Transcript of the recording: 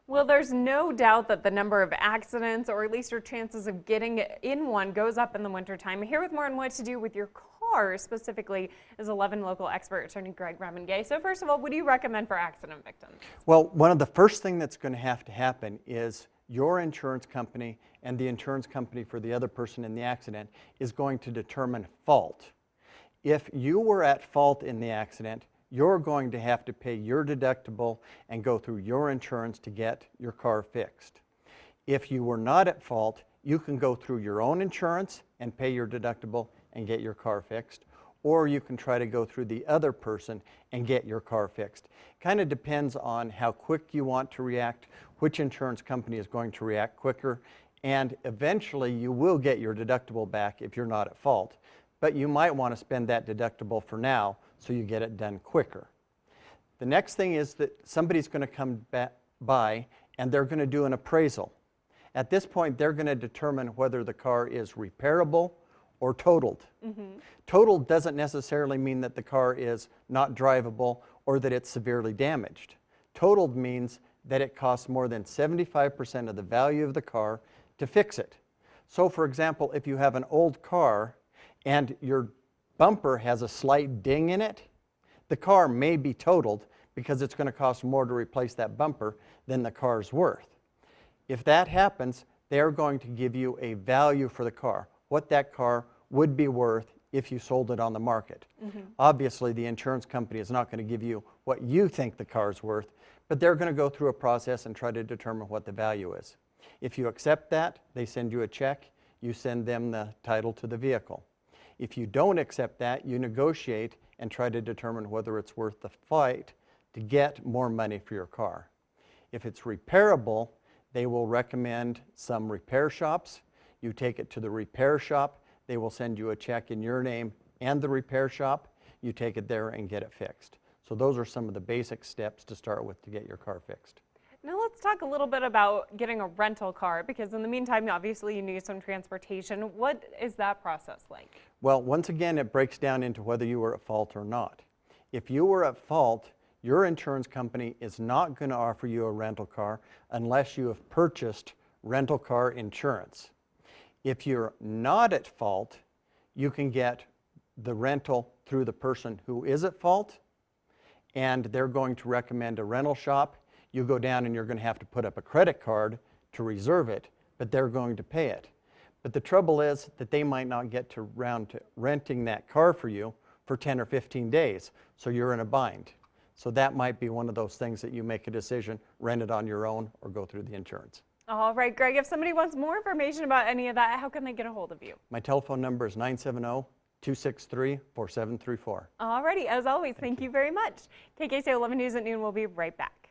Well, there's no doubt that the number of accidents, or at least your chances of getting in one, goes up in the wintertime. Here with more on what to do with your car specifically is 11 local expert attorney Greg Remmenga. So first of all, what do you recommend for accident victims? Well, one of the first things that's going to happen is your insurance company and the insurance company for the other person in the accident is going to determine fault. If you were at fault in the accident, you're going to have to pay your deductible and go through your insurance to get your car fixed. If you were not at fault, you can go through your own insurance and pay your deductible and get your car fixed, or you can try to go through the other person and get your car fixed. Kind of depends on how quick you want to react, which insurance company is going to react quicker, and eventually you will get your deductible back if you're not at fault. But you might want to spend that deductible for now so you get it done quicker. The next thing is that somebody's going to come by and they're going to do an appraisal. At this point, they're going to determine whether the car is repairable or totaled. Totaled doesn't necessarily mean that the car is not drivable or that it's severely damaged. Totaled means that it costs more than 75% of the value of the car to fix it. So for example, if you have an old car and your bumper has a slight ding in it, the car may be totaled because it's going to cost more to replace that bumper than the car's worth. If that happens, they're going to give you a value for the car, what that car would be worth if you sold it on the market. Obviously, the insurance company is not going to give you what you think the car's worth, but they're going to go through a process and try to determine what the value is. If you accept that, they send you a check, you send them the title to the vehicle. If you don't accept that, you negotiate and try to determine whether it's worth the fight to get more money for your car. If it's repairable, they will recommend some repair shops. You take it to the repair shop, they will send you a check in your name and the repair shop. You take it there and get it fixed. So those are some of the basic steps to start with to get your car fixed. Now let's talk a little bit about getting a rental car, because in the meantime, obviously you need some transportation. What is that process like? Well, once again, it breaks down into whether you were at fault or not. If you were at fault, your insurance company is not going to offer you a rental car unless you have purchased rental car insurance. If you're not at fault, you can get the rental through the person who is at fault, and they're going to recommend a rental shop. You go down and you're going to have to put up a credit card to reserve it, but they're going to pay it. But the trouble is that they might not get around to renting that car for you for 10 or 15 days, so you're in a bind. So that might be one of those things that you make a decision, rent it on your own or go through the insurance. All right, Greg, if somebody wants more information about any of that, how can they get a hold of you? My telephone number is 970-263-4734. All righty, as always, thank you very much. KKCO 11 News at noon will be right back.